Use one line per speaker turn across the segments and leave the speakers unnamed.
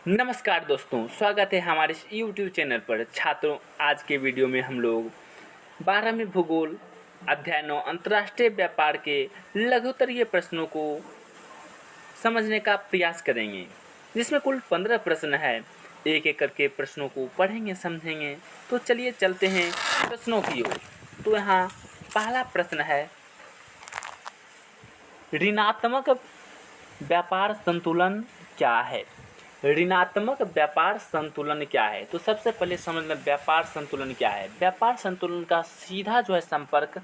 नमस्कार दोस्तों, स्वागत है हमारे इस YouTube चैनल पर। छात्रों, आज के वीडियो में हम लोग 12वीं भूगोल अध्याय 9 अंतर्राष्ट्रीय व्यापार के लघुत्तरीय प्रश्नों को समझने का प्रयास करेंगे, जिसमें कुल 15 प्रश्न है। एक एक करके प्रश्नों को पढ़ेंगे, समझेंगे। तो चलिए चलते हैं प्रश्नों की ओर। तो यहाँ पहला प्रश्न है, ऋणात्मक व्यापार संतुलन क्या है? ऋणात्मक व्यापार संतुलन क्या है? तो सबसे पहले समझ लें व्यापार संतुलन क्या है। व्यापार संतुलन का सीधा जो है संपर्क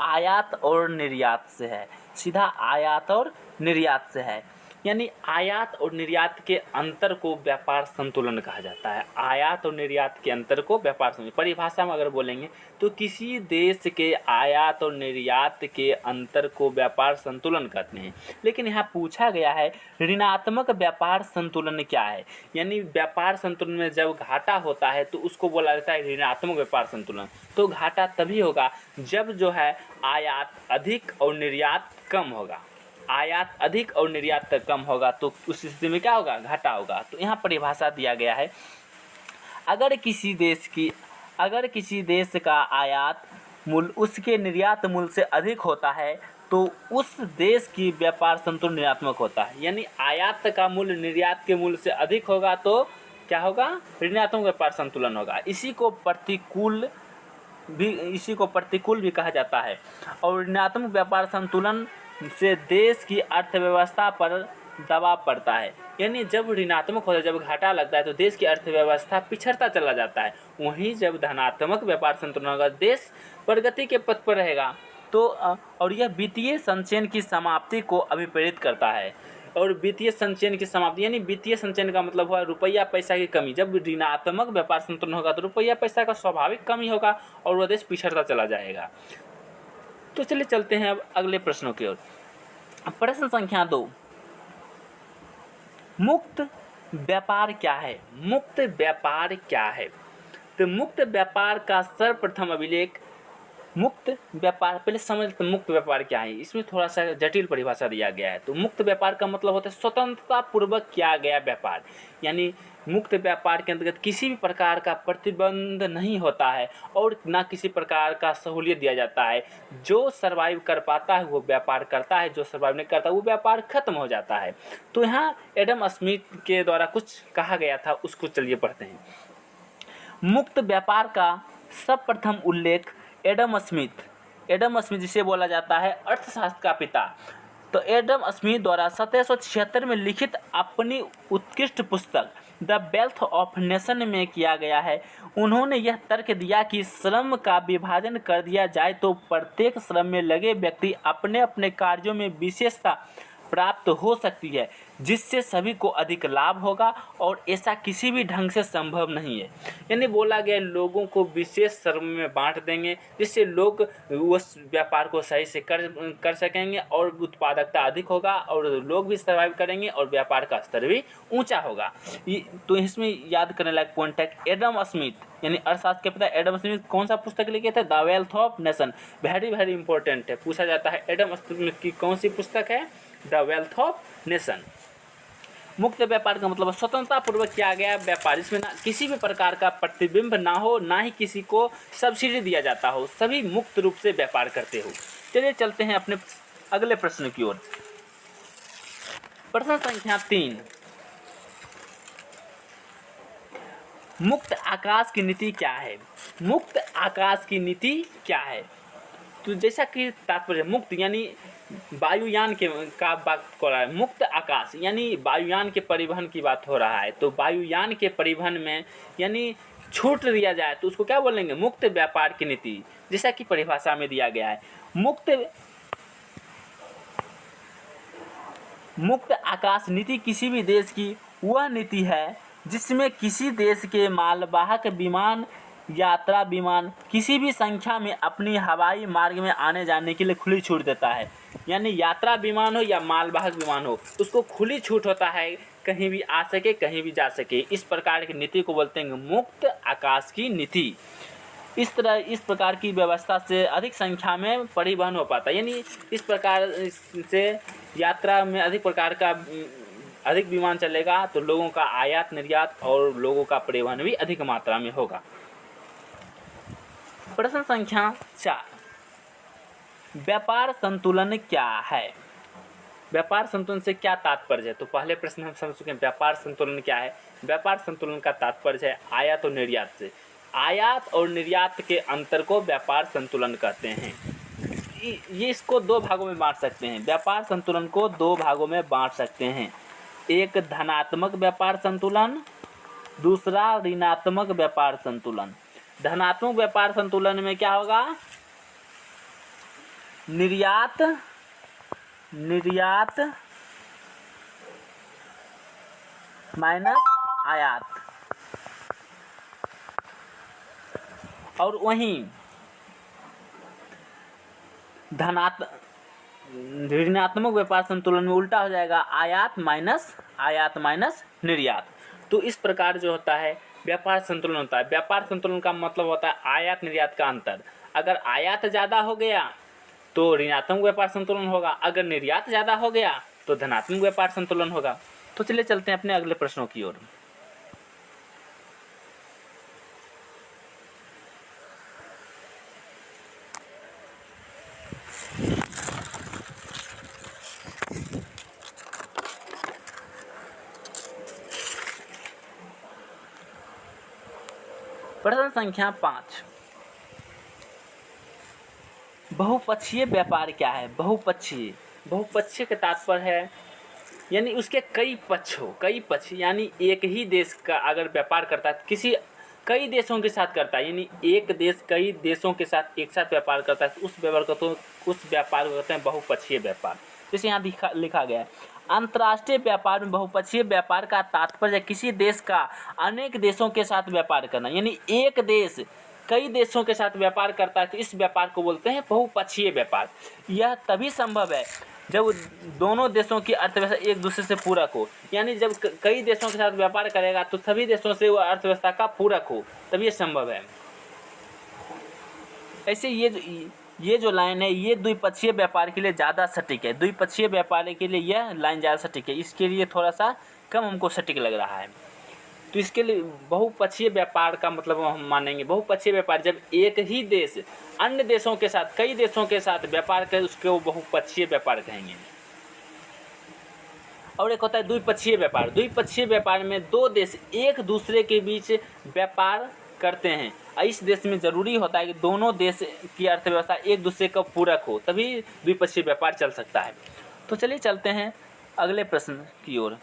आयात और निर्यात से है। सीधा आयात और निर्यात से है, यानी आयात और निर्यात के अंतर को व्यापार संतुलन कहा जाता है। आयात और निर्यात के अंतर को व्यापार संतुलन, परिभाषा में अगर बोलेंगे तो किसी देश के आयात और निर्यात के अंतर को व्यापार संतुलन कहते हैं। लेकिन यहाँ पूछा गया है ऋणात्मक व्यापार संतुलन क्या है, यानी व्यापार संतुलन में जब घाटा होता है तो उसको बोला जाता है ऋणात्मक व्यापार संतुलन। तो घाटा तभी होगा जब जो है आयात अधिक और निर्यात कम होगा। आयात अधिक और निर्यात कम होगा तो उस स्थिति में क्या होगा? घाटा होगा। तो यहाँ परिभाषा दिया गया है, अगर किसी देश का आयात मूल्य उसके निर्यात मूल्य से अधिक होता है तो उस देश की व्यापार संतुलन ऋणात्मक होता है। यानी आयात का मूल्य निर्यात के मूल्य से अधिक होगा तो क्या होगा? ऋणात्मक व्यापार संतुलन होगा। इसी को प्रतिकूल भी कहा जाता है। और ऋणात्मक व्यापार संतुलन से देश की अर्थव्यवस्था पर दबाव पड़ता है। यानी जब ऋणात्मक होता है, जब घाटा लगता है तो देश की अर्थव्यवस्था पिछड़ता चला जाता है। वहीं जब धनात्मक व्यापार संतुलन होगा, देश प्रगति के पथ पर रहेगा। तो और यह वित्तीय संचयन की समाप्ति को अभिप्रेरित करता है। और वित्तीय संचयन की समाप्ति, यानी वित्तीय संचयन का मतलब हुआ रुपया पैसा की कमी। जब ऋणात्मक व्यापार संतुलन होगा तो रुपया पैसा का स्वाभाविक कमी होगा और वह देश पिछड़ता चला जाएगा। तो चलिए चलते हैं अब अगले प्रश्नों की ओर। प्रश्न संख्या 2, मुक्त व्यापार क्या है? मुक्त व्यापार क्या है? तो मुक्त व्यापार का सर्वप्रथम अभिलेख, मुक्त व्यापार, पहले समझ लेते हैं मुक्त व्यापार क्या है। इसमें थोड़ा सा जटिल परिभाषा दिया गया है। तो मुक्त व्यापार का मतलब होता है स्वतंत्रता पूर्वक किया गया व्यापार। यानी मुक्त व्यापार के अंतर्गत किसी भी प्रकार का प्रतिबंध नहीं होता है और ना किसी प्रकार का सहूलियत दिया जाता है। जो सर्वाइव कर पाता है वो व्यापार करता है, जो सर्वाइव नहीं करता वो व्यापार खत्म हो जाता है। तो यहाँ एडम स्मिथ के द्वारा कुछ कहा गया था, उसको चलिए पढ़ते हैं। मुक्त व्यापार का सर्वप्रथम उल्लेख एडम स्मिथ जिसे बोला जाता है अर्थशास्त्र का पिता, तो एडम स्मिथ द्वारा 1776 में लिखित अपनी उत्कृष्ट पुस्तक द वेल्थ ऑफ नेशन में किया गया है। उन्होंने यह तर्क दिया कि श्रम का विभाजन कर दिया जाए तो प्रत्येक श्रम में लगे व्यक्ति अपने अपने कार्यों में विशेषता प्राप्त हो सकती है, जिससे सभी को अधिक लाभ होगा और ऐसा किसी भी ढंग से संभव नहीं है। यानी बोला गया लोगों को विशेष श्रम में बांट देंगे, जिससे लोग उस व्यापार को सही से कर सकेंगे और उत्पादकता अधिक होगा और लोग भी सर्वाइव करेंगे और व्यापार का स्तर भी ऊंचा होगा। तो इसमें याद करने लायक पॉइंट है, एडम स्मिथ यानी अर्थशास्त्र के पिता एडम स्मिथ कौन सा पुस्तक लिखे थे? The wealth of nation. Very very important है, पूछा जाता है एडम स्मिथ की कौन सी पुस्तक है? The wealth of nation. मुक्त व्यापार का मतलब स्वतंत्रता पूर्वक किया गया व्यापार, इसमें ना किसी भी प्रकार का प्रतिबिंब ना हो, ना ही किसी को सब्सिडी दिया जाता हो, सभी मुक्त रूप से व्यापार करते हो। चलिए चलते हैं अपने अगले प्रश्न की ओर। प्रश्न संख्या 3, मुक्त आकाश की नीति क्या है? मुक्त आकाश की नीति क्या है? तो जैसा कि तात्पर्य मुक्त यानी वायुयान का बात हो रहा है, मुक्त आकाश यानी वायुयान के परिवहन की बात हो रहा है। तो वायुयान के परिवहन में यानी छूट दिया जाए तो उसको क्या बोलेंगे? मुक्त व्यापार की नीति, जैसा कि परिभाषा में दिया गया है। मुक्त आकाश नीति किसी भी देश की वह नीति है जिसमें किसी देश के मालवाहक विमान, यात्रा विमान किसी भी संख्या में अपनी हवाई मार्ग में आने जाने के लिए खुली छूट देता है। यानी यात्रा विमान हो या मालवाहक विमान हो, उसको खुली छूट होता है, कहीं भी आ सके, कहीं भी जा सके। इस प्रकार की नीति को बोलते हैं मुक्त आकाश की नीति। इस प्रकार की व्यवस्था से अधिक संख्या में परिवहन हो पाता है। यानी इस प्रकार से यात्रा में अधिक प्रकार का अधिक विमान चलेगा तो लोगों का आयात निर्यात और लोगों का परिवहन भी अधिक मात्रा में होगा। प्रश्न संख्या 4, व्यापार संतुलन क्या है? व्यापार संतुलन से क्या तात्पर्य है? तो पहले प्रश्न हम समझ चुके हैं, व्यापार संतुलन क्या है। व्यापार संतुलन का तात्पर्य है आयात और निर्यात से। आयात और निर्यात के अंतर को व्यापार संतुलन कहते हैं। ये इसको दो भागों में बांट सकते हैं, व्यापार संतुलन को दो भागों में बांट सकते हैं, एक धनात्मक व्यापार संतुलन, दूसरा ऋणात्मक व्यापार संतुलन। धनात्मक व्यापार संतुलन में क्या होगा? निर्यात माइनस आयात, और वहीं ऋणात्मक व्यापार संतुलन में उल्टा हो जाएगा, आयात माइनस निर्यात। तो इस प्रकार जो होता है व्यापार संतुलन होता है। व्यापार संतुलन का मतलब होता है आयात निर्यात का अंतर। अगर आयात ज़्यादा हो गया तो ऋणात्मक व्यापार संतुलन होगा, अगर निर्यात ज़्यादा हो गया तो धनात्मक व्यापार संतुलन होगा। तो चलिए चलते हैं अपने अगले प्रश्नों की ओर। प्रश्न संख्या 5, बहुपक्षीय व्यापार क्या है? बहुपक्षीय का तात्पर्य है यानी उसके कई पक्ष यानी एक ही देश का अगर व्यापार करता है, कई देशों के साथ करता है, यानी एक देश कई देशों के साथ एक साथ व्यापार करता है, तो उस व्यापार को कहते हैं बहुपक्षीय व्यापार। जैसे यहाँ लिखा गया है, अंतर्राष्ट्रीय व्यापार में बहुपक्षीय व्यापार का तात्पर्य किसी देश का अनेक देशों के साथ व्यापार करना, यानी एक देश कई देशों के साथ व्यापार करता है तो इस व्यापार को बोलते हैं बहुपक्षीय व्यापार। यह तभी संभव है जब दोनों देशों की अर्थव्यवस्था एक दूसरे से पूरक हो, यानी जब कई देशों के साथ व्यापार करेगा तो सभी देशों से वो अर्थव्यवस्था का पूरक हो, तभी ये संभव है। ऐसे ये जो लाइन है ये द्विपक्षीय व्यापार के लिए ज़्यादा सटीक है, द्विपक्षीय व्यापार के लिए यह लाइन ज़्यादा सटीक है, इसके लिए थोड़ा सा कम हमको सटीक लग रहा है। तो इसके लिए बहुपक्षीय व्यापार का मतलब हम मानेंगे, बहुपक्षीय व्यापार जब एक ही देश अन्य देशों के साथ कई देशों के साथ व्यापार करे उसके वो बहुपक्षीय व्यापार कहेंगे। और एक होता है द्विपक्षीय व्यापार। द्विपक्षीय व्यापार में दो देश एक दूसरे के बीच व्यापार करते हैं, इस देश में ज़रूरी होता है कि दोनों देश की अर्थव्यवस्था एक दूसरे का पूरक हो, तभी द्विपक्षीय व्यापार चल सकता है। तो चलिए चलते हैं अगले प्रश्न की ओर।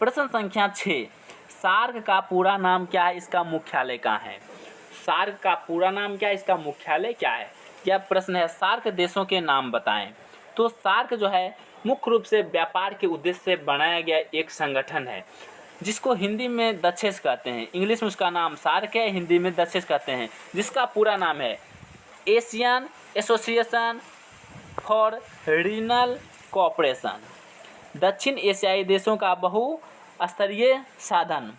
प्रश्न संख्या 6, सार्क का पूरा नाम क्या है, इसका मुख्यालय कहाँ है? सार्क का पूरा नाम क्या है, इसका मुख्यालय क्या है? यह प्रश्न है, सार्क देशों के नाम बताएं। तो सार्क जो है मुख्य रूप से व्यापार के उद्देश्य से बनाया गया एक संगठन है, जिसको हिंदी में दक्षेस कहते हैं। इंग्लिश में उसका नाम सार्क है, हिंदी में दक्षेस कहते हैं, जिसका पूरा नाम है Asian association for regional cooperation. दक्षिण एशियाई देशों का बहुस्तरीय साधन,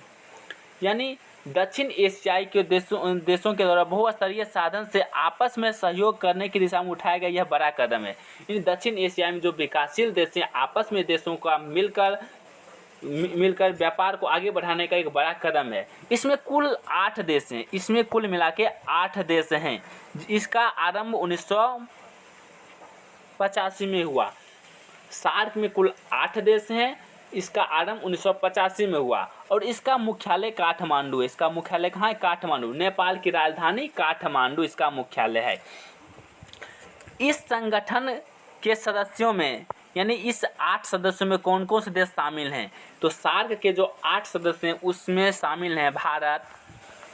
यानी दक्षिण एशियाई के देशों के द्वारा बहुस्तरीय साधन से आपस में सहयोग करने की दिशा में उठाया गया यह बड़ा कदम है। इन दक्षिण एशिया में जो विकासशील देश हैं आपस में देशों का मिलकर व्यापार को आगे बढ़ाने का एक बड़ा कदम है। इसमें कुल 8 देश हैं, इसमें कुल मिला के 8 देश हैं। इसका आरंभ 1985 में हुआ। सार्क में कुल 8 देश हैं, इसका आरंभ 1985 में हुआ और इसका मुख्यालय काठमांडू है। इसका मुख्यालय कहाँ है? काठमांडू, नेपाल की राजधानी काठमांडू इसका मुख्यालय है। इस संगठन के सदस्यों में यानी इस 8 सदस्यों में कौन कौन से देश शामिल हैं? तो सार्क के जो 8 सदस्य हैं उसमें शामिल हैं भारत,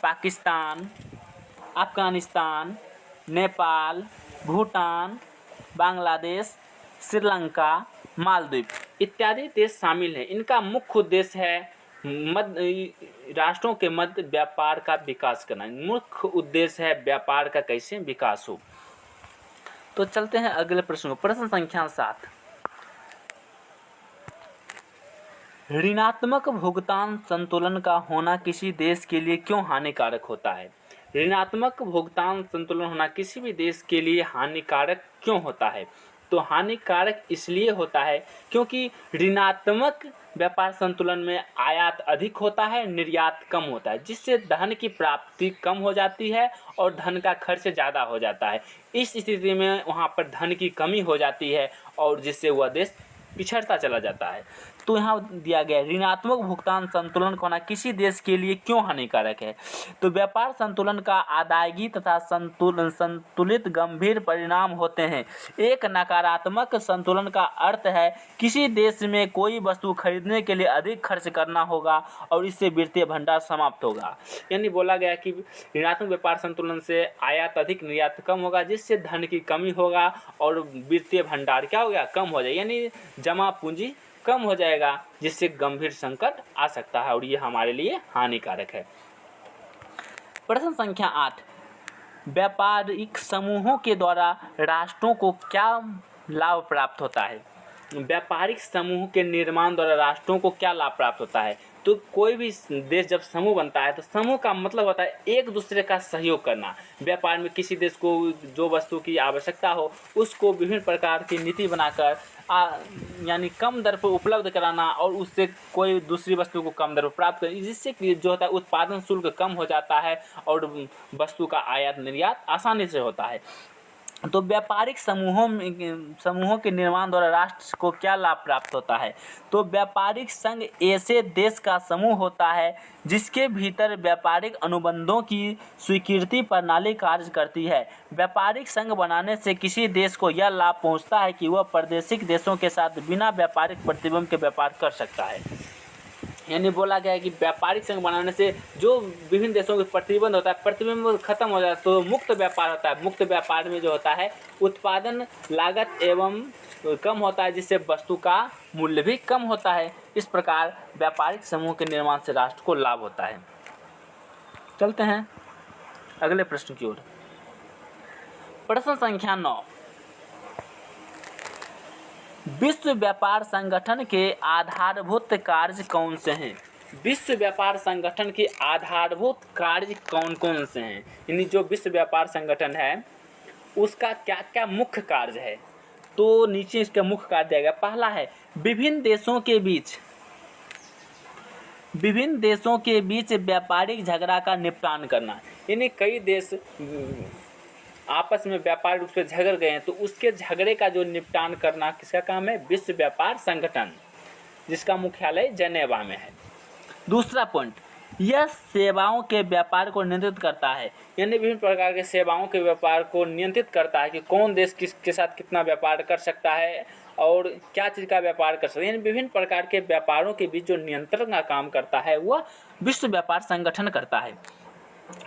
पाकिस्तान, अफगानिस्तान, नेपाल, भूटान, बांग्लादेश, श्रीलंका, मालदीव इत्यादि देश शामिल हैं। इनका मुख्य उद्देश्य है राष्ट्रों के मध्य व्यापार का विकास करना। मुख्य उद्देश्य है व्यापार का कैसे विकास हो। तो चलते हैं अगले प्रश्न को। प्रश्न संख्या 7, ऋणात्मक भुगतान संतुलन का होना किसी देश के लिए क्यों हानिकारक होता है? ऋणात्मक भुगतान संतुलन होना किसी भी देश के लिए हानिकारक क्यों होता है? तो हानिकारक इसलिए होता है क्योंकि ऋणात्मक व्यापार संतुलन में आयात अधिक होता है, निर्यात कम होता है, जिससे धन की प्राप्ति कम हो जाती है और धन का खर्च ज़्यादा हो जाता है। इस स्थिति में वहाँ पर धन की कमी हो जाती है और जिससे वह देश पिछड़ता चला जाता है। तो यहाँ दिया गया ऋणात्मक भुगतान संतुलन होना किसी देश के लिए क्यों हानिकारक है। तो व्यापार संतुलन का अदायगी तथा संतुलित गंभीर परिणाम होते हैं। एक नकारात्मक संतुलन का अर्थ है किसी देश में कोई वस्तु खरीदने के लिए अधिक खर्च करना होगा और इससे वित्तीय भंडार समाप्त होगा। यानी बोला गया कि ऋणात्मक व्यापार संतुलन से आयात अधिक, निर्यात कम होगा, जिससे धन की कमी होगा और वित्तीय भंडार क्या हो गया, कम हो जाए, यानी जमा पूंजी कम हो जाएगा, जिससे गंभीर संकट आ सकता है और ये हमारे लिए हानिकारक है। प्रश्न संख्या 8, व्यापारिक समूहों के द्वारा राष्ट्रों को क्या लाभ प्राप्त होता है। व्यापारिक समूह के निर्माण द्वारा राष्ट्रों को क्या लाभ प्राप्त होता है। तो कोई भी देश जब समूह बनता है तो समूह का मतलब होता है एक दूसरे का सहयोग करना। व्यापार में किसी देश को जो वस्तु की आवश्यकता हो उसको विभिन्न प्रकार की नीति बनाकर यानी कम दर पर उपलब्ध कराना और उससे कोई दूसरी वस्तु को कम दर पर प्राप्त कर, जिससे कि जो होता है उत्पादन शुल्क कम हो जाता है और वस्तु का आयात निर्यात आसानी से होता है। तो व्यापारिक समूहों के निर्माण द्वारा राष्ट्र को क्या लाभ प्राप्त होता है। तो व्यापारिक संघ ऐसे देश का समूह होता है जिसके भीतर व्यापारिक अनुबंधों की स्वीकृति प्रणाली कार्य करती है। व्यापारिक संघ बनाने से किसी देश को यह लाभ पहुंचता है कि वह प्रादेशिक देशों के साथ बिना व्यापारिक प्रतिबंध के व्यापार कर सकता है। यानी बोला गया है कि व्यापारिक संघ बनाने से जो विभिन्न देशों के प्रतिबंध होता है, प्रतिबंध खत्म हो जाता है तो मुक्त व्यापार होता है। मुक्त व्यापार में जो होता है उत्पादन लागत एवं कम होता है, जिससे वस्तु का मूल्य भी कम होता है। इस प्रकार व्यापारिक समूह के निर्माण से राष्ट्र को लाभ होता है। चलते हैं अगले प्रश्न की ओर। प्रश्न संख्या 9, विश्व व्यापार संगठन के आधारभूत कार्य कौन से हैं। विश्व व्यापार संगठन के आधारभूत कार्य कौन कौन से हैं। यानी जो विश्व व्यापार संगठन है उसका क्या क्या मुख्य कार्य है। तो नीचे इसका मुख्य कार्य दिया गया। पहला है विभिन्न देशों के बीच व्यापारिक झगड़ा का निपटान करना। यानी कई देश आपस में व्यापार रूप से झगड़ गए हैं तो उसके झगड़े का जो निपटान करना किसका काम है, विश्व व्यापार संगठन, जिसका मुख्यालय जेनेवा में है। दूसरा पॉइंट, यह सेवाओं के व्यापार को नियंत्रित करता है। यानी विभिन्न प्रकार के सेवाओं के व्यापार को नियंत्रित करता है कि कौन देश किसके साथ कितना व्यापार कर सकता है और क्या चीज़ का व्यापार कर सकता है। यानी विभिन्न प्रकार के व्यापारों के बीच जो नियंत्रण का काम करता है वह विश्व व्यापार संगठन करता है।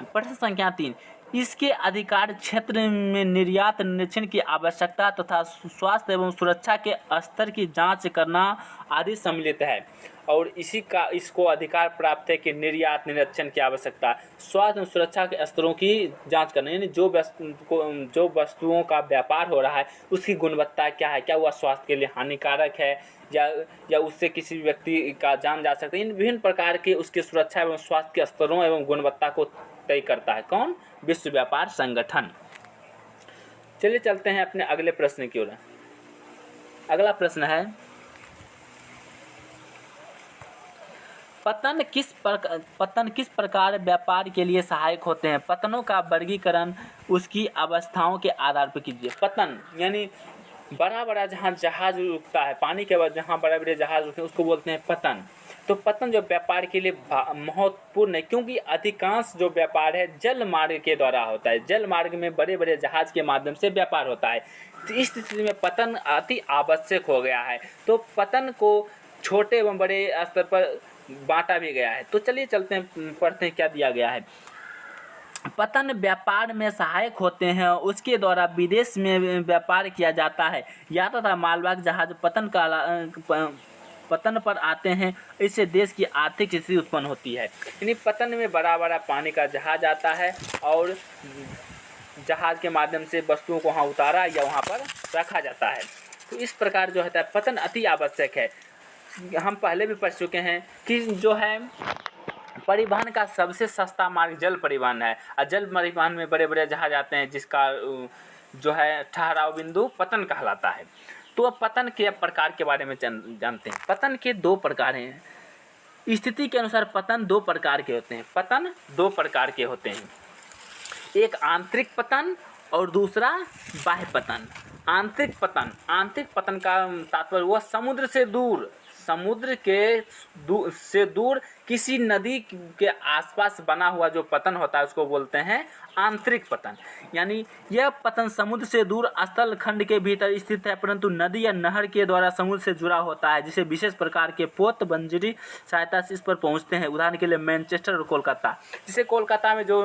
प्रश्न संख्या 3, इसके अधिकार क्षेत्र में निर्यात निरीक्षण की आवश्यकता तथा स्वास्थ्य एवं सुरक्षा के स्तर की जांच करना आदि सम्मिलित है। और इसको अधिकार प्राप्त है कि निर्यात निरीक्षण की आवश्यकता, स्वास्थ्य एवं सुरक्षा के स्तरों की जांच करना। यानी जो वस्तुओं का व्यापार हो रहा है उसकी गुणवत्ता क्या है, क्या वह स्वास्थ्य के लिए हानिकारक है या उससे किसी व्यक्ति का जान जा सकता है। इन विभिन्न प्रकार के उसके सुरक्षा एवं स्वास्थ्य के स्तरों एवं गुणवत्ता को तय करता है कौन, विश्व व्यापार संगठन। चलिए चलते हैं अपने अगले प्रश्न की ओर। अगला प्रश्न है, पतन किस प्रकार व्यापार के लिए सहायक होते हैं। पतनों का वर्गीकरण उसकी अवस्थाओं के आधार पर कीजिए। पतन यानी बड़ा जहाँ जहाज रुकता है, पानी के बाद जहाँ बड़े जहाज रुकते हैं उसको बोलते हैं पतन। तो पतन जो व्यापार के लिए महत्वपूर्ण है क्योंकि अधिकांश जो व्यापार है जल मार्ग के द्वारा होता है। जल मार्ग में बड़े जहाज के माध्यम से व्यापार होता है। तो इस स्थिति में पतन अति आवश्यक हो गया है। तो पतन को छोटे एवं बड़े स्तर पर बांटा भी गया है। तो चलिए चलते हैं, पढ़ते हैं क्या दिया गया है। पतन व्यापार में सहायक होते हैं, उसके द्वारा विदेश में व्यापार किया जाता है। यात्रा तथा मालवाहक जहाज पतन पर आते हैं, इससे देश की आर्थिक स्थिति उत्पन्न होती है। यानी पतन में बड़ा पानी का जहाज आता है और जहाज के माध्यम से वस्तुओं को वहाँ उतारा या वहाँ पर रखा जाता है। तो इस प्रकार जो होता है पतन अति आवश्यक है। हम पहले भी पढ़ चुके हैं कि जो है परिवहन का सबसे सस्ता मार्ग जल परिवहन है। और जल परिवहन में बड़े जहाज आते हैं जिसका जो है ठहराव बिंदु पतन कहलाता है। तो अब पतन के प्रकार के बारे में जानते हैं। पतन के 2 प्रकार हैं। स्थिति के अनुसार पतन 2 प्रकार के होते हैं। पतन 2 प्रकार के होते हैं, एक आंतरिक पतन और दूसरा बाह्य पतन। आंतरिक पतन का तात्पर्य वह समुद्र से दूर किसी नदी के आसपास बना हुआ जो पतन होता है उसको बोलते हैं आंतरिक पतन। यानी यह पतन समुद्र से दूर स्थल खंड के भीतर स्थित है, परंतु नदी या नहर के द्वारा समुद्र से जुड़ा होता है, जिसे विशेष प्रकार के पोत बंजरी सहायता से इस पर पहुंचते हैं। उदाहरण के लिए मैनचेस्टर और कोलकाता। जैसे कोलकाता में जो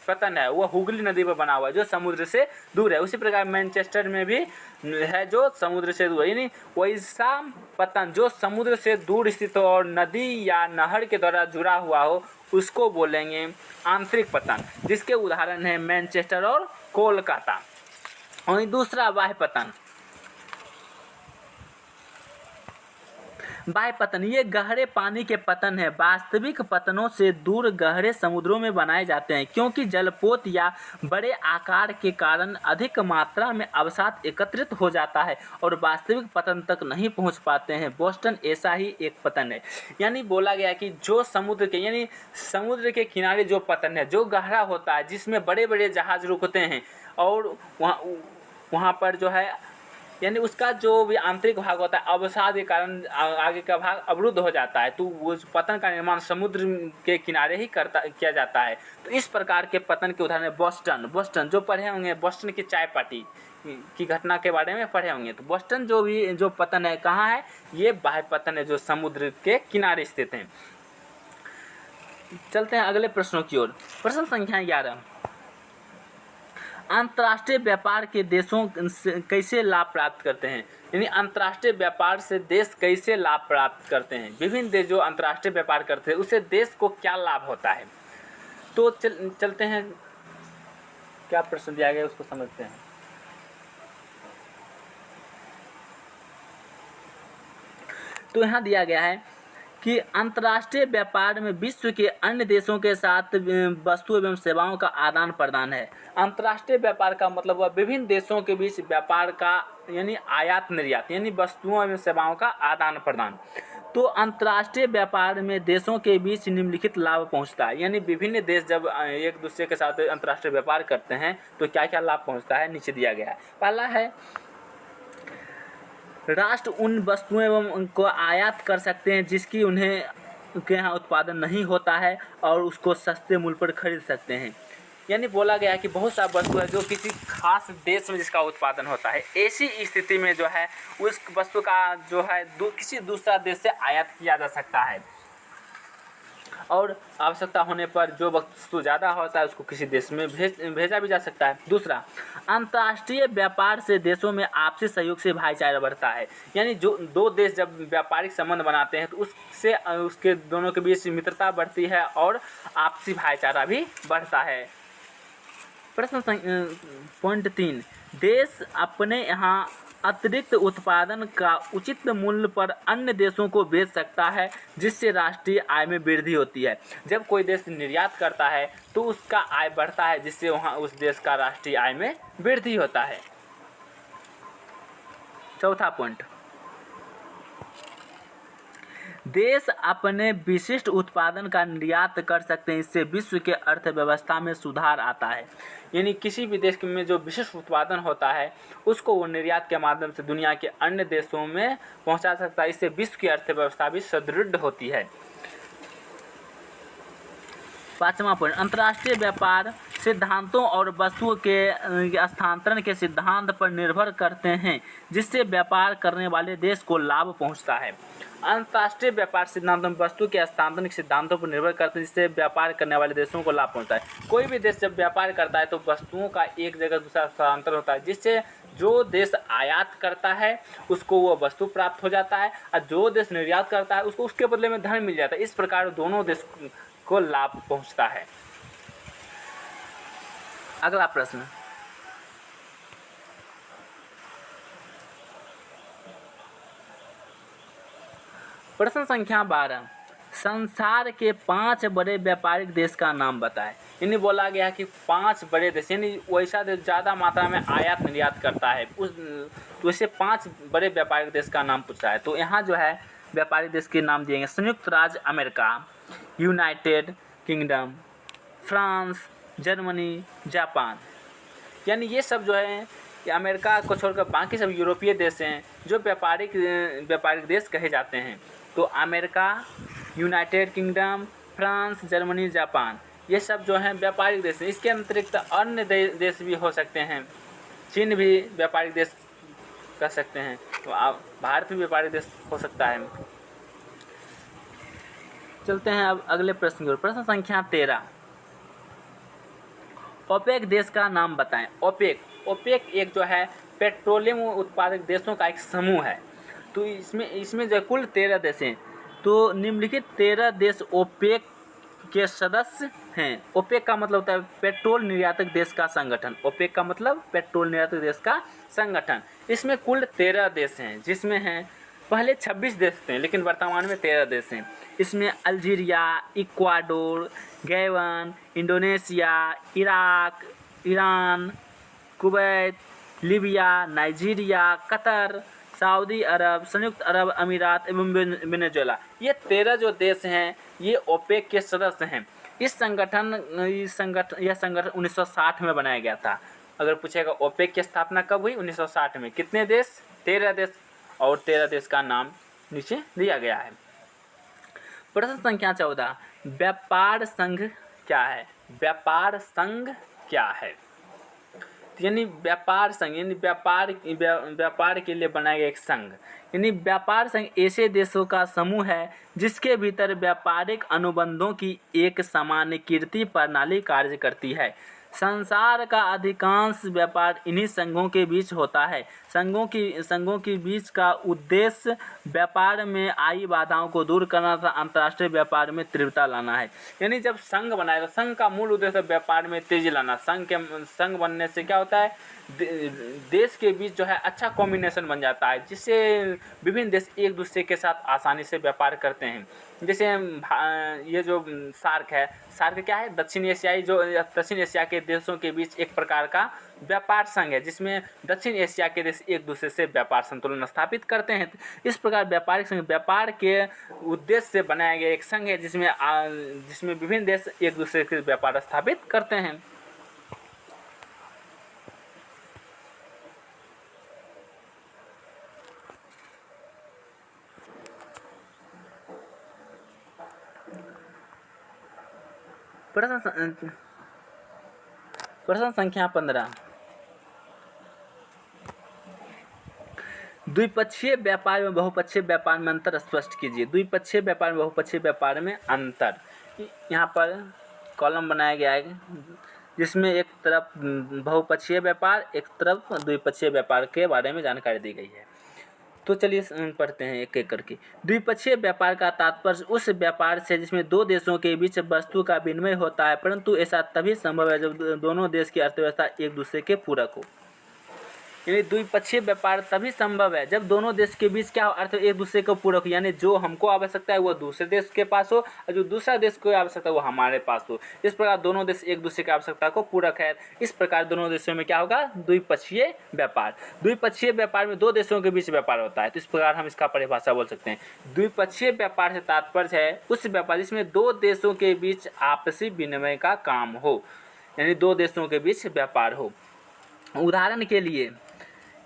पतन है वह हुगली नदी पर बना हुआ है जो समुद्र से दूर है, उसी प्रकार मैनचेस्टर में भी है जो समुद्र से दूर है। यानी वैसा पतन जो समुद्र से दूर स्थित हो और नदी या नहर के द्वारा जुड़ा हुआ हो उसको बोलेंगे आंतरिक पतन, जिसके उदाहरण है मैनचेस्टर और कोलकाता। और दूसरा बाह्य पतन। बाह्य पतन ये गहरे पानी के पतन है। वास्तविक पतनों से दूर गहरे समुद्रों में बनाए जाते हैं, क्योंकि जलपोत या बड़े आकार के कारण अधिक मात्रा में अवसाद एकत्रित हो जाता है और वास्तविक पतन तक नहीं पहुंच पाते हैं। बोस्टन ऐसा ही एक पतन है। यानी बोला गया कि जो समुद्र के किनारे जो पतन है जो गहरा होता है, जिसमें बड़े बड़े जहाज रुकते हैं और वहाँ पर जो है यानी उसका जो भी आंतरिक भाग होता है अवसाद के कारण आगे का भाग अवरुद्ध हो जाता है, तो उस पतन का निर्माण समुद्र के किनारे ही किया जाता है। तो इस प्रकार के पतन के उदाहरण बोस्टन जो पढ़े होंगे, बोस्टन की चाय पार्टी की घटना के बारे में पढ़े होंगे। तो बोस्टन जो पतन है कहाँ है, ये बाह्य पतन है जो समुद्र के किनारे स्थित है। चलते हैं अगले प्रश्नों की ओर। प्रश्न संख्या 11। अंतर्राष्ट्रीय व्यापार के देशों कैसे लाभ प्राप्त करते हैं। यानी अंतर्राष्ट्रीय व्यापार से देश कैसे लाभ प्राप्त करते हैं। विभिन्न देश जो अंतर्राष्ट्रीय व्यापार करते हैं उससे देश को क्या लाभ होता है। तो चलते हैं, क्या प्रश्न दिया गया उसको समझते हैं। तो यहाँ दिया गया है कि अंतर्राष्ट्रीय व्यापार में विश्व के अन्य देशों के साथ वस्तु एवं सेवाओं का आदान प्रदान है। अंतर्राष्ट्रीय व्यापार का मतलब वह विभिन्न देशों के बीच व्यापार का यानी आयात निर्यात यानी वस्तुओं एवं सेवाओं का आदान प्रदान। तो अंतर्राष्ट्रीय व्यापार में देशों के बीच निम्नलिखित लाभ पहुंचता है। यानी विभिन्न देश जब एक दूसरे के साथ अंतर्राष्ट्रीय व्यापार करते हैं तो क्या क्या लाभ पहुंचता है, नीचे दिया गया है। पहला है, राष्ट्र उन वस्तुएं एवं उनको आयात कर सकते हैं जिसकी उनके यहाँ उत्पादन नहीं होता है और उसको सस्ते मूल्य पर खरीद सकते हैं। यानी बोला गया है कि बहुत सा वस्तु है जो किसी खास देश में जिसका उत्पादन होता है, ऐसी स्थिति में जो है उस वस्तु का जो है किसी दूसरा देश से आयात किया जा सकता है और आवश्यकता होने पर जो वस्तु ज़्यादा होता है उसको किसी देश में भेजा भी जा सकता है। दूसरा, अंतर्राष्ट्रीय व्यापार से देशों में आपसी सहयोग से भाईचारा बढ़ता है। यानी जो दो देश जब व्यापारिक संबंध बनाते हैं तो उससे उसके दोनों के बीच मित्रता बढ़ती है और आपसी भाईचारा भी बढ़ता है। प्रश्न पॉइंट 3, देश अपने यहाँ अतिरिक्त उत्पादन का उचित मूल्य पर अन्य देशों को बेच सकता है जिससे राष्ट्रीय आय में वृद्धि होती है। जब कोई देश निर्यात करता है तो उसका आय बढ़ता है जिससे वहाँ उस देश का राष्ट्रीय आय में वृद्धि होता है। चौथा पॉइंट, देश अपने विशिष्ट उत्पादन का निर्यात कर सकते हैं, इससे विश्व के अर्थव्यवस्था में सुधार आता है। यानी किसी भी देश में जो विशिष्ट उत्पादन होता है उसको वो निर्यात के माध्यम से दुनिया के अन्य देशों में पहुंचा सकता है, इससे विश्व की अर्थव्यवस्था भी सुदृढ़ होती है। पांचवा पॉइंट, अंतर्राष्ट्रीय व्यापार सिद्धांतों और वस्तुओं के हस्तांतरण के सिद्धांत पर निर्भर करते हैं जिससे व्यापार करने वाले देश को लाभ पहुंचता है। अंतर्राष्ट्रीय व्यापार सिद्धांतों वस्तु के हस्तांतरण के सिद्धांतों पर निर्भर करते हैं जिससे व्यापार करने वाले देशों को लाभ पहुंचता है। कोई भी देश जब व्यापार करता है तो वस्तुओं का एक जगह दूसरा हस्तांतरण होता है जिससे जो देश आयात करता है उसको वो वस्तु प्राप्त हो जाता है और जो देश निर्यात करता है उसको उसके बदले में धन मिल जाता है। इस प्रकार दोनों देश को लाभ पहुंचता है। अगला प्रश्न, प्रश्न संख्या 12, संसार के 5 बड़े व्यापारिक देश का नाम बताएं। यानी बोला गया कि 5 बड़े देश, यानी वैसा देश ज़्यादा मात्रा में आयात निर्यात करता है, उस तो इसे 5 बड़े व्यापारिक देश का नाम पूछा है। तो यहाँ जो है व्यापारिक देश के नाम दिए गए संयुक्त राज्य America, United kingdom, France, Germany, Japan. यानी ये सब जो है कि अमेरिका को छोड़कर बाकी सब यूरोपीय देश हैं जो व्यापारिक देश कहे जाते हैं। तो America, United kingdom, France, Germany, Japan, ये सब जो हैं व्यापारिक देश हैं। इसके अतिरिक्त अन्य देश भी हो सकते हैं। चीन भी व्यापारिक देश कह सकते हैं, तो आप भारत भी व्यापारिक देश हो सकता है। चलते हैं अब अगले प्रश्न की ओर। प्रश्न संख्या 13, ओपेक देश का नाम बताएं। ओपेक एक जो है पेट्रोलियम उत्पादक देशों का एक समूह है। तो इसमें जो कुल 13 देश हैं। तो निम्नलिखित 13 देश ओपेक के सदस्य हैं। ओपेक का मतलब होता है पेट्रोल निर्यातक देश का संगठन। ओपेक का मतलब पेट्रोल निर्यातक देश का संगठन। इसमें कुल 13 देश हैं, जिसमें हैं पहले 26 देश थे लेकिन वर्तमान में 13 देश हैं। इसमें Algeria, Ecuador, Gabon, Indonesia, Iraq, Iran, Kuwait, Libya, Nigeria, Qatar, Saudi Arab, संयुक्त अरब अमीरात एवं वेनेजुएला। ये 13 जो देश हैं ये ओपेक के सदस्य हैं। यह संगठन 1960 में बनाया गया था। अगर पूछेगा ओपेक की स्थापना कब हुई, 1960 में। कितने देश? 13 देश, और 13 देश का नाम नीचे दिया गया है। प्रश्न संख्या 14, व्यापार संघ क्या है? व्यापार संघ क्या है? यानी व्यापार संघ यानी व्यापार के लिए बनाया गया एक संघ। यानी व्यापार संघ ऐसे देशों का समूह है जिसके भीतर व्यापारिक अनुबंधों की एक सामान्यीकृत प्रणाली कार्य करती है। संसार का अधिकांश व्यापार इन्हीं संघों के बीच होता है। संघों के बीच का उद्देश्य व्यापार में आई बाधाओं को दूर करना तथा अंतर्राष्ट्रीय व्यापार में तीव्रता लाना है। यानी जब संघ बनाएगा, संघ का मूल उद्देश्य व्यापार में तेजी लाना। संघ बनने से क्या होता है, देश के बीच जो है अच्छा कॉम्बिनेशन बन जाता है, जिससे विभिन्न देश एक दूसरे के साथ आसानी से व्यापार करते हैं। जैसे ये जो सार्क है, सार्क क्या है, दक्षिण एशिया के देशों के बीच एक प्रकार का व्यापार संघ है, जिसमें दक्षिण एशिया के देश एक दूसरे से व्यापार संतुलन स्थापित करते हैं। इस प्रकार व्यापारिक संघ व्यापार के उद्देश्य से बनाया गया एक संघ है, जिसमें विभिन्न देश एक दूसरे से व्यापार स्थापित करते हैं। प्रश्न संख्या 15, द्विपक्षीय व्यापार में बहुपक्षीय व्यापार में अंतर स्पष्ट कीजिए। द्विपक्षीय व्यापार में बहुपक्षीय व्यापार में अंतर, यहाँ पर कॉलम बनाया गया है, जिसमें एक तरफ बहुपक्षीय व्यापार, एक तरफ द्विपक्षीय व्यापार के बारे में जानकारी दी गई है। तो चलिए पढ़ते हैं एक एक करके। द्विपक्षीय व्यापार का तात्पर्य उस व्यापार से जिसमें दो देशों के बीच वस्तु का विनिमय होता है, परंतु ऐसा तभी संभव है जब दोनों देश की अर्थव्यवस्था एक दूसरे के पूरक हो। यानी द्विपक्षीय व्यापार तभी संभव है जब दोनों देश के बीच क्या हो, अर्थ एक दूसरे को पूरक हो। यानी जो हमको आवश्यकता है वो दूसरे देश के पास हो, और जो दूसरा देश को आवश्यकता है वो हमारे पास हो। इस प्रकार दोनों देश एक दूसरे की आवश्यकता को पूरक है। इस प्रकार दोनों देशों में क्या होगा, द्विपक्षीय व्यापार। द्विपक्षीय व्यापार में दो देशों के बीच व्यापार होता है, तो इस प्रकार हम इसका परिभाषा बोल सकते हैं। द्विपक्षीय व्यापार से तात्पर्य है उस व्यापार जिसमें दो देशों के बीच आपसी विनिमय का काम हो, यानी दो देशों के बीच व्यापार हो। उदाहरण के लिए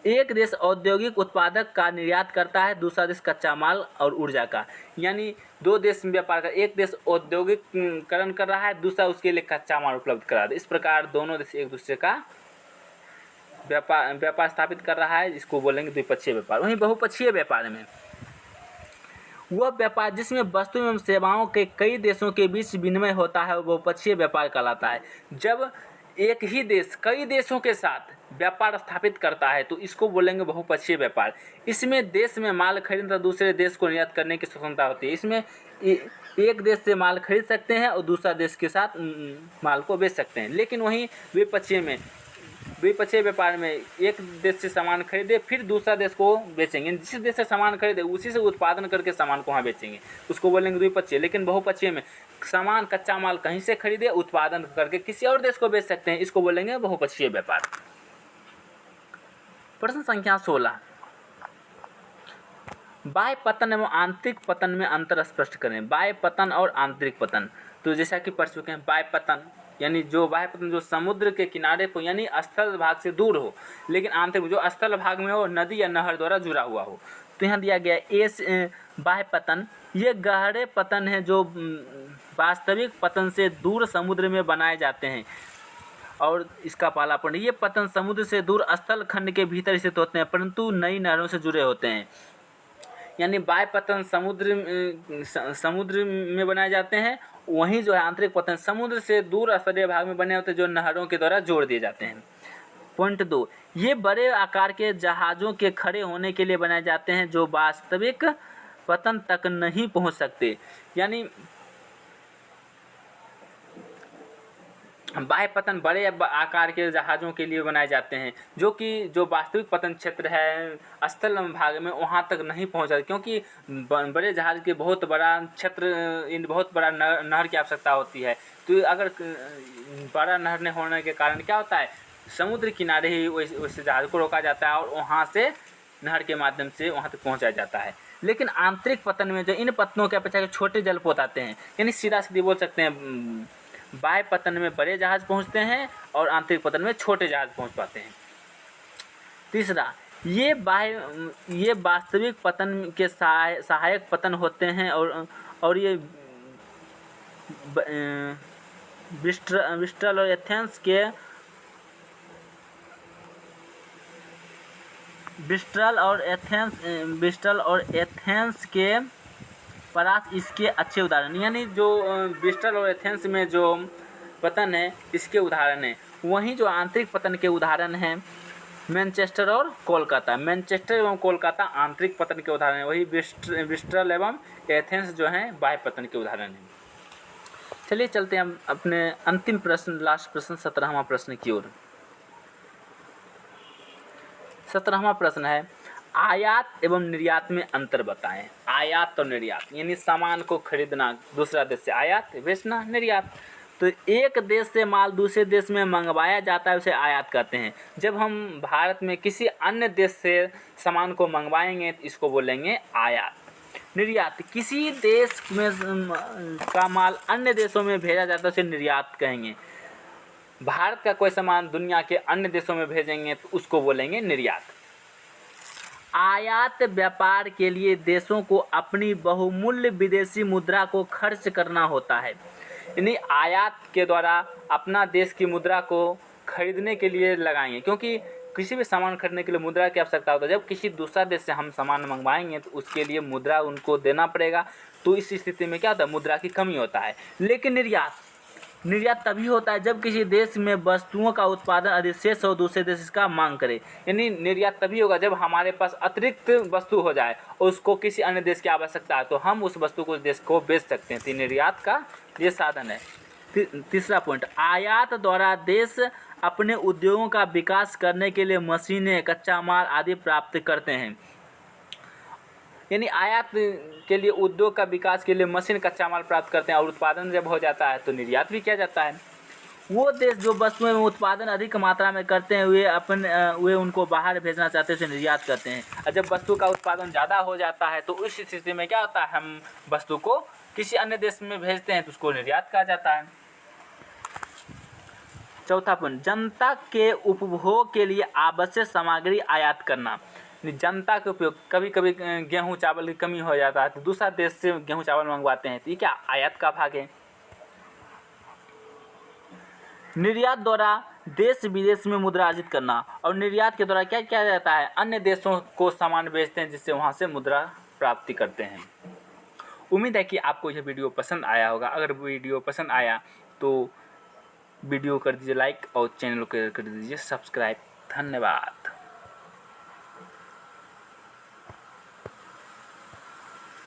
एक देश औद्योगिक उत्पादक का निर्यात करता है, दूसरा देश कच्चा माल और ऊर्जा का। यानी दो देश व्यापार कर, एक देश औद्योगिकरण कर रहा है, दूसरा उसके लिए कच्चा माल उपलब्ध करा दे। इस प्रकार दोनों देश एक दूसरे का व्यापार स्थापित कर रहा है, इसको बोलेंगे द्विपक्षीय व्यापार। वहीं बहुपक्षीय व्यापार में वह व्यापार जिसमें वस्तु एवं सेवाओं के कई देशों के बीच विनिमय होता है, वो बहुपक्षीय व्यापार कहलाता है। जब एक ही देश कई देशों के साथ व्यापार स्थापित करता है तो इसको बोलेंगे बहुपक्षीय व्यापार। इसमें देश में माल खरीदना दूसरे देश को निर्यात करने की स्वतंत्रता होती है। इसमें एक देश से माल खरीद सकते हैं और दूसरा देश के साथ माल को बेच सकते हैं। लेकिन वहीं द्विपक्षीय में द्विपक्षीय व्यापार में एक देश से सामान खरीदे फिर दूसरा देश को बेचेंगे, जिस देश से सामान खरीदे उसी से उत्पादन करके सामान को वहाँ बेचेंगे, उसको बोलेंगे द्विपक्षीय। लेकिन बहुपक्षीय में सामान कच्चा माल कहीं से खरीदे उत्पादन करके किसी और देश को बेच सकते हैं, इसको बोलेंगे बहुपक्षीय व्यापार। प्रश्न संख्या 16, बाह्य पतन एवं आंतरिक पतन में अंतर स्पष्ट करें। बाह्य पतन और आंतरिक पतन, तो जैसा कि पढ़ चुके हैं, बाह्य पतन यानी जो बाह्य पतन जो समुद्र के किनारे पर यानी स्थल भाग से दूर हो, लेकिन आंतरिक जो स्थल भाग में हो, नदी या नहर द्वारा जुड़ा हुआ हो। तो यहाँ दिया गया ए बाह्य पतन, ये गहरे पतन है जो वास्तविक पतन से दूर समुद्र में बनाए जाते हैं। और इसका पहला पॉइंट, ये पतन समुद्र से दूर स्थल खंड के भीतर स्थित होते हैं परंतु नई नहरों से जुड़े होते हैं। यानी बाह्य पतन समुद्र में बनाए जाते हैं, वहीं जो है आंतरिक पतन समुद्र से दूर स्तरीय भाग में बने होते हैं जो नहरों के द्वारा जोड़ दिए जाते हैं। पॉइंट 2, ये बड़े आकार के जहाज़ों के खड़े होने के लिए बनाए जाते हैं जो वास्तविक पतन तक नहीं पहुंच सकते। यानी बाह्य पतन बड़े आकार के जहाज़ों के लिए बनाए जाते हैं जो वास्तविक पतन क्षेत्र है स्थल भाग में वहाँ तक नहीं पहुँचा, क्योंकि बड़े जहाज़ के बहुत बड़ा क्षेत्र बहुत बड़ा नहर की आवश्यकता होती है। तो अगर बड़ा नहर न होने के कारण क्या होता है, समुद्र किनारे ही उस जहाज़ को रोका जाता है और वहाँ से नहर के माध्यम से वहाँ तक पहुँचाया जाता है। लेकिन आंतरिक पतन में जो इन पतनों के अपेक्षा छोटे जलपोत आते हैं, यानी सीधा सीधी बोल सकते हैं बाह्य पतन में बड़े जहाज़ पहुंचते हैं और आंतरिक पतन में छोटे जहाज़ पहुंच पाते हैं। तीसरा, ये वास्तविक पतन के सहायक पतन होते हैं और ये ब्रिस्टल और एथेंस के परास इसके अच्छे उदाहरण, यानी जो ब्रिस्टल और एथेंस में जो पतन है इसके उदाहरण है। वहीं जो आंतरिक पतन के उदाहरण हैं मैनचेस्टर और कोलकाता। मैनचेस्टर एवं कोलकाता आंतरिक पतन के उदाहरण हैं, वही ब्रिस्टल एवं एथेंस जो हैं बाह्य पतन के उदाहरण हैं। चलिए चलते हैं हम अपने अंतिम प्रश्न, लास्ट प्रश्न 17वां प्रश्न की ओर। 17वां प्रश्न है, आयात एवं निर्यात में अंतर बताएं। आयात और निर्यात यानी सामान को खरीदना दूसरा देश से, आयात बेचना, निर्यात। तो एक देश से माल दूसरे देश में मंगवाया जाता है उसे आयात कहते हैं। जब हम भारत में किसी अन्य देश से सामान को मंगवाएंगे तो इसको बोलेंगे आयात। निर्यात, किसी देश में का माल अन्य देशों में भेजा जाता है उसे निर्यात कहेंगे। भारत का कोई सामान दुनिया के अन्य देशों में भेजेंगे तो उसको बोलेंगे निर्यात। आयात व्यापार के लिए देशों को अपनी बहुमूल्य विदेशी मुद्रा को खर्च करना होता है। यानी आयात के द्वारा अपना देश की मुद्रा को खरीदने के लिए लगाएंगे, क्योंकि किसी भी सामान खरीदने के लिए मुद्रा की आवश्यकता होता है। जब किसी दूसरा देश से हम सामान मंगवाएंगे तो उसके लिए मुद्रा उनको देना पड़ेगा, तो इस स्थिति में क्या होता है, मुद्रा की कमी होता है। लेकिन निर्यात तभी होता है जब किसी देश में वस्तुओं का उत्पादन अधिशेष हो दूसरे देश इसका मांग करे। यानी निर्यात तभी होगा जब हमारे पास अतिरिक्त वस्तु हो जाए और उसको किसी अन्य देश की आवश्यकता है तो हम उस वस्तु को उस देश को बेच सकते हैं। तो निर्यात का ये साधन है। तीसरा पॉइंट, आयात द्वारा देश अपने उद्योगों का विकास करने के लिए मशीनें, कच्चा माल आदि प्राप्त करते हैं। यानी आयात के लिए उद्योग का विकास के लिए मशीन, कच्चा माल प्राप्त करते हैं और उत्पादन जब हो जाता है तो निर्यात भी किया जाता है। वो देश जो वस्तुएं उत्पादन अधिक मात्रा में करते हैं वे उनको बाहर भेजना चाहते हैं उसे निर्यात करते हैं। और जब वस्तु का उत्पादन ज़्यादा हो जाता है तो उस स्थिति में क्या होता है, हम वस्तु को किसी अन्य देश में भेजते हैं तो उसको निर्यात कहा जाता है। चौथा पॉइंट, जनता के उपभोग के लिए आवश्यक सामग्री आयात करना। जनता के उपयोग, कभी कभी गेहूँ चावल की कमी हो जाता है तो दूसरा देश से गेहूँ चावल मंगवाते हैं तो ये क्या आयात का भाग है। निर्यात द्वारा देश विदेश में मुद्रा अर्जित करना, और निर्यात के द्वारा क्या किया जाता है, अन्य देशों को सामान बेचते हैं जिससे वहाँ से मुद्रा प्राप्ति करते हैं। उम्मीद है कि आपको यह वीडियो पसंद आया होगा। अगर वीडियो पसंद आया तो वीडियो कर दीजिए लाइक और चैनल को कर दीजिए सब्सक्राइब। धन्यवाद।